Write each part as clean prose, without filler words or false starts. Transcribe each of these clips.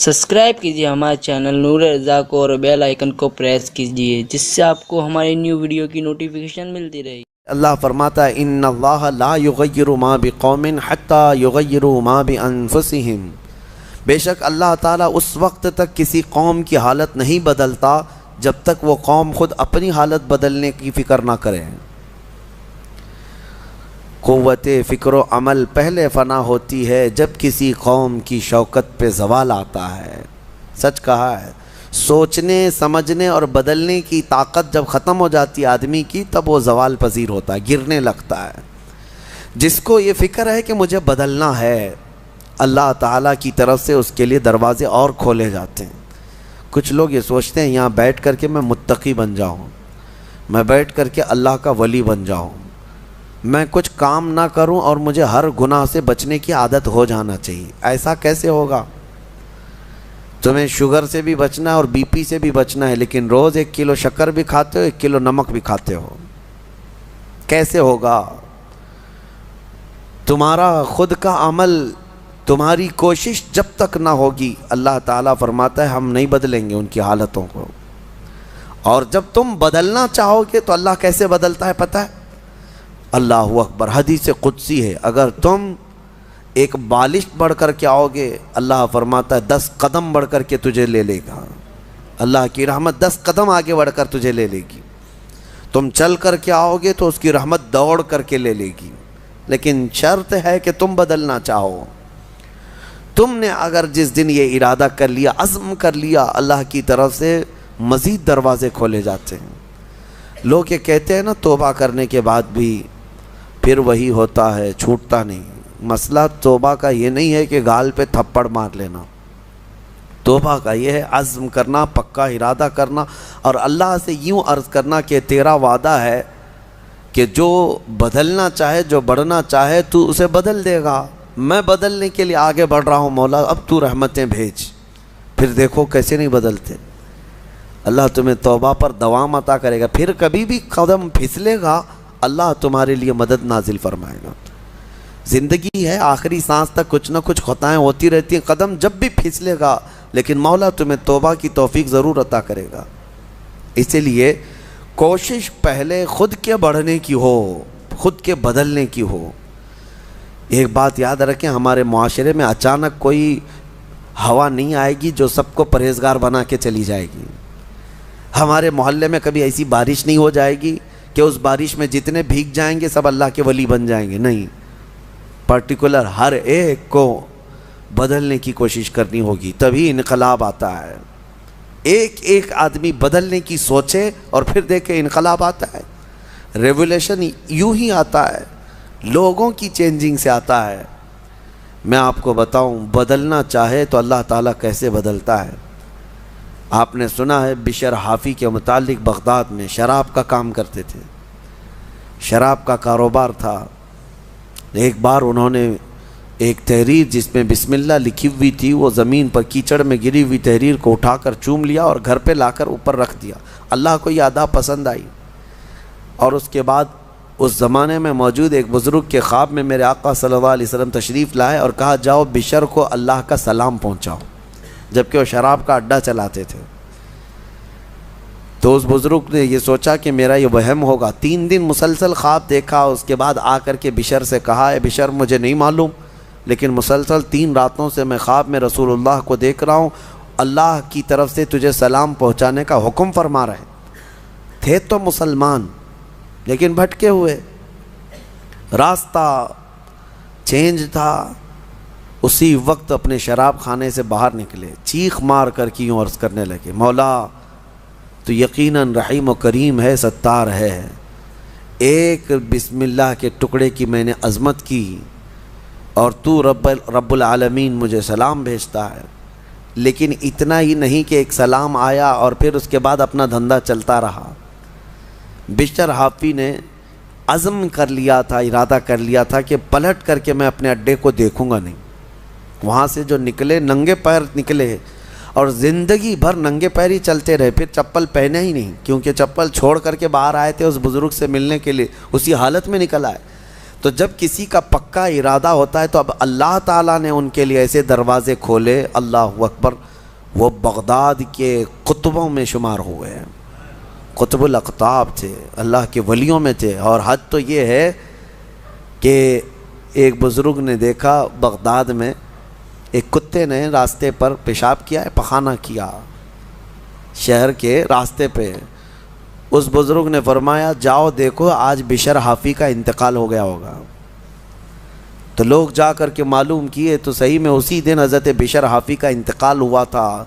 Subscribe کیجیے ہمارے channel نور رضا کو اور بیل آئیکن کو پریس کیجیے جس سے آپ کو ہماری نیو ویڈیو کی نوٹیفیکیشن ملتی رہے۔ اللہ فرماتا ہے ان اللہ لا یغیر ما بقوم حتی یغیروا ما بانفسہم، بے شک اللہ تعالیٰ اس وقت تک کسی قوم کی حالت نہیں بدلتا جب تک وہ قوم خود اپنی حالت بدلنے کی فکر نہ کرے۔ قوت فکر و عمل پہلے فنا ہوتی ہے جب کسی قوم کی شوکت پہ زوال آتا ہے۔ سچ کہا ہے، سوچنے سمجھنے اور بدلنے کی طاقت جب ختم ہو جاتی ہے آدمی کی، تب وہ زوال پذیر ہوتا ہے، گرنے لگتا ہے۔ جس کو یہ فکر ہے کہ مجھے بدلنا ہے، اللہ تعالیٰ کی طرف سے اس کے لیے دروازے اور کھولے جاتے ہیں۔ کچھ لوگ یہ سوچتے ہیں یہاں بیٹھ کر کے میں متقی بن جاؤں، میں بیٹھ کر کے اللہ کا ولی بن جاؤں، میں کچھ کام نہ کروں اور مجھے ہر گناہ سے بچنے کی عادت ہو جانا چاہیے۔ ایسا کیسے ہوگا؟ تمہیں شوگر سے بھی بچنا ہے اور بی پی سے بھی بچنا ہے، لیکن روز 1 کلو شکر بھی کھاتے ہو، 1 کلو نمک بھی کھاتے ہو، کیسے ہوگا؟ تمہارا خود کا عمل، تمہاری کوشش جب تک نہ ہوگی، اللہ تعالیٰ فرماتا ہے ہم نہیں بدلیں گے ان کی حالتوں کو۔ اور جب تم بدلنا چاہو گے تو اللہ کیسے بدلتا ہے پتہ ہے؟ اللہ اکبر، حدیث قدسی ہے، اگر تم ایک بالش بڑھ کر کے آؤ گے، اللہ فرماتا ہے 10 قدم بڑھ کر کے تجھے لے لے گا۔ اللہ کی رحمت 10 قدم آگے بڑھ کر تجھے لے لے گی۔ تم چل کر کے آؤ گے تو اس کی رحمت دوڑ کر کے لے لے گی، لیکن شرط ہے کہ تم بدلنا چاہو۔ تم نے اگر جس دن یہ ارادہ کر لیا، عزم کر لیا، اللہ کی طرف سے مزید دروازے کھولے جاتے ہیں۔ لوگ یہ کہتے ہیں نا توبہ کرنے کے بعد بھی پھر وہی ہوتا ہے، چھوٹتا نہیں۔ مسئلہ توبہ کا یہ نہیں ہے کہ گال پہ تھپڑ مار لینا، توبہ کا یہ ہے عزم کرنا، پکا ارادہ کرنا، اور اللہ سے یوں عرض کرنا کہ تیرا وعدہ ہے کہ جو بدلنا چاہے، جو بڑھنا چاہے تو اسے بدل دے گا۔ میں بدلنے کے لیے آگے بڑھ رہا ہوں مولا، اب تو رحمتیں بھیج۔ پھر دیکھو کیسے نہیں بدلتے۔ اللہ تمہیں توبہ پر دوام عطا کرے گا، پھر کبھی بھی قدم پھسلے گا اللہ تمہارے لیے مدد نازل فرمائے گا۔ زندگی ہے، آخری سانس تک کچھ نہ کچھ خطائیں ہوتی رہتی ہیں، قدم جب بھی پھسلے گا لیکن مولا تمہیں توبہ کی توفیق ضرور عطا کرے گا۔ اسی لیے کوشش پہلے خود کے بڑھنے کی ہو، خود کے بدلنے کی ہو۔ ایک بات یاد رکھیں، ہمارے معاشرے میں اچانک کوئی ہوا نہیں آئے گی جو سب کو پرہیزگار بنا کے چلی جائے گی۔ ہمارے محلے میں کبھی ایسی بارش نہیں ہو جائے گی کہ اس بارش میں جتنے بھیگ جائیں گے سب اللہ کے ولی بن جائیں گے، نہیں، پرٹیکولر ہر ایک کو بدلنے کی کوشش کرنی ہوگی، تبھی انقلاب آتا ہے۔ ایک ایک آدمی بدلنے کی سوچے اور پھر دیکھے انقلاب آتا ہے۔ ریولیوشن یوں ہی آتا ہے، لوگوں کی چینجنگ سے آتا ہے۔ میں آپ کو بتاؤں، بدلنا چاہے تو اللہ تعالیٰ کیسے بدلتا ہے۔ آپ نے سنا ہے بشر حافی کے متعلق، بغداد میں شراب کا کام کرتے تھے، شراب کا کاروبار تھا۔ ایک بار انہوں نے ایک تحریر جس میں بسم اللہ لکھی ہوئی تھی، وہ زمین پر کیچڑ میں گری ہوئی تحریر کو اٹھا کر چوم لیا اور گھر پہ لا کر اوپر رکھ دیا۔ اللہ کو یہ ادا پسند آئی، اور اس کے بعد اس زمانے میں موجود ایک بزرگ کے خواب میں میرے آقا صلی اللہ علیہ وسلم تشریف لائے اور کہا جاؤ بشر کو اللہ کا سلام پہنچاؤ، جبکہ وہ شراب کا اڈا چلاتے تھے۔ تو اس بزرگ نے یہ سوچا کہ میرا یہ وہم ہوگا، 3 دن مسلسل خواب دیکھا، اس کے بعد آ کر کے بشر سے کہا اے بشر مجھے نہیں معلوم، لیکن مسلسل 3 راتوں سے میں خواب میں رسول اللہ کو دیکھ رہا ہوں، اللہ کی طرف سے تجھے سلام پہنچانے کا حکم فرما رہے تھے۔ تو مسلمان لیکن بھٹکے ہوئے، راستہ چینج تھا۔ اسی وقت اپنے شراب خانے سے باہر نکلے، چیخ مار کر کی یوں عرض کرنے لگے مولا تو یقیناً رحیم و کریم ہے، ستار ہے، ایک بسم اللہ کے ٹکڑے کی میں نے عظمت کی اور تو رب العالمین مجھے سلام بھیجتا ہے، لیکن اتنا ہی نہیں کہ ایک سلام آیا اور پھر اس کے بعد اپنا دھندا چلتا رہا۔ بشر حافی نے عزم کر لیا تھا، ارادہ کر لیا تھا کہ پلٹ کر کے میں اپنے اڈے کو دیکھوں گا نہیں۔ وہاں سے جو نکلے ننگے پیر نکلے اور زندگی بھر ننگے پیر ہی چلتے رہے، پھر چپل پہنے ہی نہیں، کیونکہ چپل چھوڑ کر کے باہر آئے تھے اس بزرگ سے ملنے کے لیے، اسی حالت میں نکل آئے۔ تو جب کسی کا پکا ارادہ ہوتا ہے تو اب اللہ تعالیٰ نے ان کے لیے ایسے دروازے کھولے، اللہ اکبر، وہ بغداد کے قطبوں میں شمار ہوئے ہیں، قطب الاقطاب تھے، اللہ کے ولیوں میں تھے۔ اور حد تو یہ ہے کہ ایک بزرگ نے دیکھا بغداد میں ایک کتے نے راستے پر پیشاب کیا ہے، پخانہ کیا شہر کے راستے پہ۔ اس بزرگ نے فرمایا جاؤ دیکھو آج بشر حافی کا انتقال ہو گیا ہوگا۔ تو لوگ جا کر کے معلوم کیے تو صحیح میں اسی دن حضرت بشر حافی کا انتقال ہوا تھا۔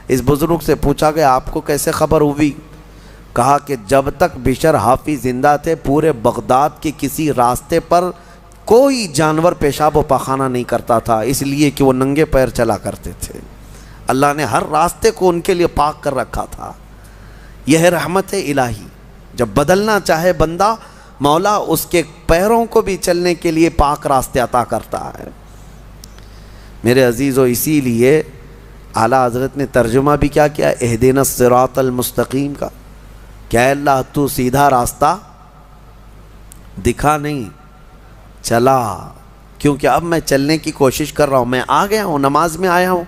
اس بزرگ سے پوچھا گیا آپ کو کیسے خبر ہوئی؟ کہا کہ جب تک بشر حافی زندہ تھے پورے بغداد کے کسی راستے پر کوئی جانور پیشاب و پخانہ نہیں کرتا تھا، اس لیے کہ وہ ننگے پیر چلا کرتے تھے۔ اللہ نے ہر راستے کو ان کے لیے پاک کر رکھا تھا۔ یہ ہے رحمت الہی، جب بدلنا چاہے بندہ مولا اس کے پیروں کو بھی چلنے کے لیے پاک راستے عطا کرتا ہے۔ میرے عزیزو، اسی لیے اعلیٰ حضرت نے ترجمہ بھی کیا کیا، اہدنا الصراط المستقیم کا، کیا اللہ تو سیدھا راستہ دکھا نہیں چلا، کیونکہ اب میں چلنے کی کوشش کر رہا ہوں، میں آ گیا ہوں، نماز میں آیا ہوں،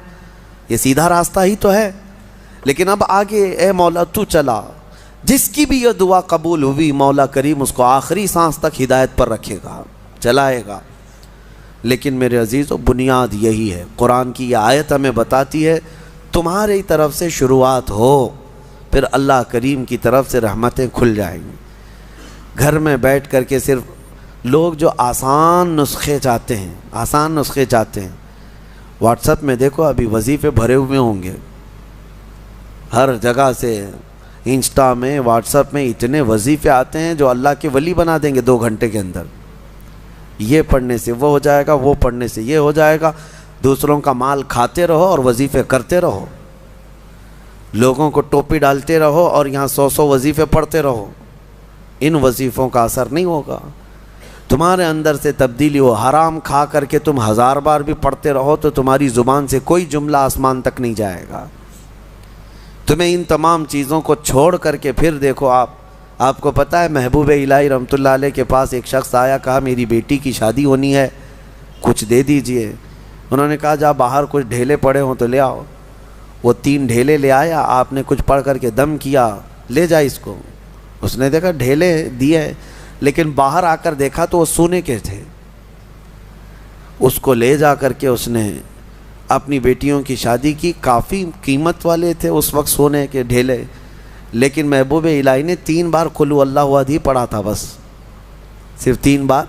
یہ سیدھا راستہ ہی تو ہے، لیکن اب آگے اے مولا تو چلا۔ جس کی بھی یہ دعا قبول ہوئی مولا کریم اس کو آخری سانس تک ہدایت پر رکھے گا، چلائے گا۔ لیکن میرے عزیزو بنیاد یہی ہے، قرآن کی یہ آیت ہمیں بتاتی ہے تمہاری طرف سے شروعات ہو، پھر اللہ کریم کی طرف سے رحمتیں کھل جائیں گی۔ گھر میں بیٹھ کر کے صرف لوگ جو آسان نسخے چاہتے ہیں، واٹس ایپ میں دیکھو ابھی وظیفے بھرے ہوئے ہوں گے، ہر جگہ سے انسٹا میں واٹس ایپ میں اتنے وظیفے آتے ہیں جو اللہ کے ولی بنا دیں گے 2 گھنٹے کے اندر۔ یہ پڑھنے سے وہ ہو جائے گا، وہ پڑھنے سے یہ ہو جائے گا، دوسروں کا مال کھاتے رہو اور وظیفے کرتے رہو، لوگوں کو ٹوپی ڈالتے رہو اور یہاں 100 وظیفے پڑھتے رہو۔ ان وظیفوں کا اثر نہیں ہوگا، تمہارے اندر سے تبدیلی ہو۔ حرام کھا کر کے تم 1000 بار بھی پڑھتے رہو تو تمہاری زبان سے کوئی جملہ آسمان تک نہیں جائے گا۔ تمہیں ان تمام چیزوں کو چھوڑ کر کے پھر دیکھو، آپ کو پتہ ہے محبوب الہی رحمۃ اللہ علیہ کے پاس ایک شخص آیا، کہا میری بیٹی کی شادی ہونی ہے، کچھ دے دیجئے۔ انہوں نے کہا جا باہر کچھ ڈھیلے پڑے ہوں تو لے آؤ۔ وہ 3 ڈھیلے لے آیا، آپ نے کچھ پڑھ کر کے دم کیا، لے جا اس کو۔ اس نے دیکھا ڈھیلے دیے، لیکن باہر آ کر دیکھا تو وہ سونے کے تھے۔ اس کو لے جا کر کے اس نے اپنی بیٹیوں کی شادی کی، کافی قیمت والے تھے اس وقت سونے کے ڈھیلے، لیکن محبوب الہی نے 3 بار قل هو اللہ احد ہی پڑھا تھا، بس صرف 3 بار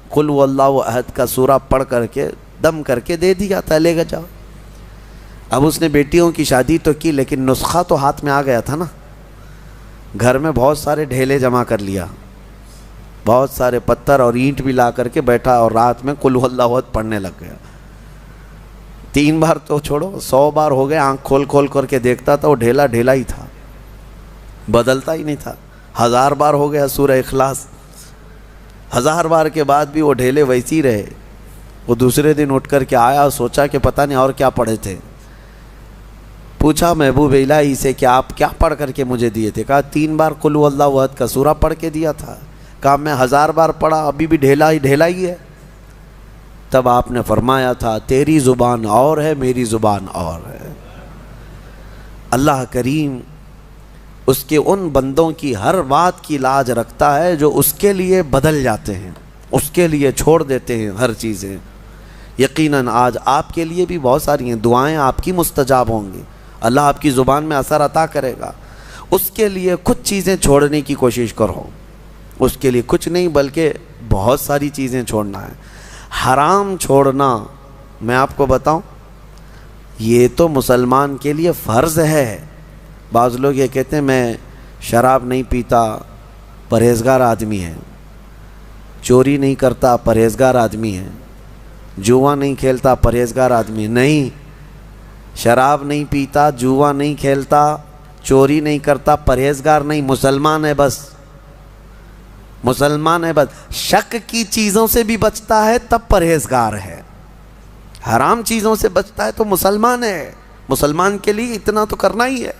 قل هو اللہ احد کا سورہ پڑھ کر کے دم کر کے دے دیا تھا، لے گا جاؤ۔ اب اس نے بیٹیوں کی شادی تو کی، لیکن نسخہ تو ہاتھ میں آ گیا تھا نا، گھر میں بہت سارے ڈھیلے جمع کر لیا، بہت سارے پتھر اور اینٹ بھی لا کر کے بیٹھا اور رات میں قل هو اللہ احد پڑھنے لگ گیا۔ 3 بار تو چھوڑو، 100 بار ہو گئے، آنکھ کھول کر کے دیکھتا تھا وہ ڈھیلا ڈھیلا ہی تھا، بدلتا ہی نہیں تھا۔ 1000 بار ہو گیا سورہ اخلاص، 1000 بار کے بعد بھی وہ ڈھیلے ویسی رہے۔ وہ دوسرے دن اٹھ کر کے آیا اور سوچا کہ پتہ نہیں اور کیا پڑھے تھے۔ پوچھا محبوب الہی سے کہ آپ کیا پڑھ کر کے مجھے دیے تھے؟ کہا 3 بار قل هو اللہ احد کا سورہ پڑھ کے دیا تھا۔ کہا میں 1000 بار پڑھا، ابھی بھی ڈھیلا ہی ہے۔ تب آپ نے فرمایا تھا تیری زبان اور ہے، میری زبان اور ہے۔ اللہ کریم اس کے ان بندوں کی ہر بات کی لاج رکھتا ہے جو اس کے لیے بدل جاتے ہیں، اس کے لیے چھوڑ دیتے ہیں ہر چیزیں۔ یقیناً آج آپ کے لیے بھی بہت ساری ہیں، دعائیں آپ کی مستجاب ہوں گی، اللہ آپ کی زبان میں اثر عطا کرے گا۔ اس کے لیے کچھ چیزیں چھوڑنے کی کوشش کرو، اس کے لیے کچھ نہیں بلکہ بہت ساری چیزیں چھوڑنا ہے۔ حرام چھوڑنا، میں آپ کو بتاؤں، یہ تو مسلمان کے لیے فرض ہے۔ بعض لوگ یہ کہتے ہیں میں شراب نہیں پیتا، پرہیزگار آدمی ہے، چوری نہیں کرتا، پرہیزگار آدمی ہے، جوا نہیں کھیلتا، پرہیزگار آدمی ہے۔ نہیں، شراب نہیں پیتا، جوا نہیں کھیلتا، چوری نہیں کرتا، پرہیزگار نہیں، مسلمان ہے بس، مسلمان ہے بس۔ شک کی چیزوں سے بھی بچتا ہے تب پرہیزگار ہے، حرام چیزوں سے بچتا ہے تو مسلمان ہے۔ مسلمان کے لیے اتنا تو کرنا ہی ہے۔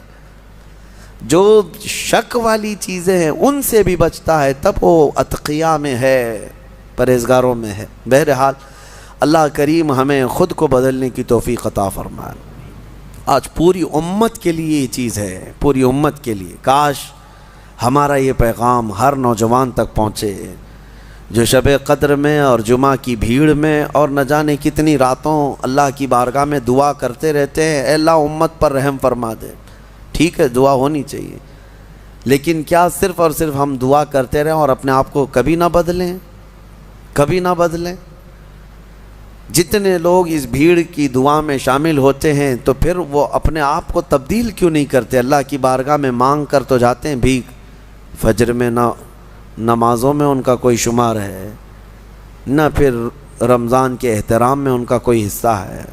جو شک والی چیزیں ہیں ان سے بھی بچتا ہے تب وہ اتقیاء میں ہے، پرہیزگاروں میں ہے۔ بہرحال اللہ کریم ہمیں خود کو بدلنے کی توفیق عطا فرمائے۔ آج پوری امت کے لیے یہ چیز ہے، پوری امت کے لیے۔ کاش ہمارا یہ پیغام ہر نوجوان تک پہنچے جو شب قدر میں اور جمعہ کی بھیڑ میں اور نہ جانے کتنی راتوں اللہ کی بارگاہ میں دعا کرتے رہتے ہیں، اے اللہ امت پر رحم فرما دے۔ ٹھیک ہے، دعا ہونی چاہیے، لیکن کیا صرف اور صرف ہم دعا کرتے رہیں اور اپنے آپ کو کبھی نہ بدلیں؟ کبھی نہ بدلیں؟ جتنے لوگ اس بھیڑ کی دعا میں شامل ہوتے ہیں تو پھر وہ اپنے آپ کو تبدیل کیوں نہیں کرتے؟ اللہ کی بارگاہ میں مانگ کر تو جاتے ہیں بھیک، فجر میں نہ نمازوں میں ان کا کوئی شمار ہے، نہ پھر رمضان کے احترام میں ان کا کوئی حصہ ہے۔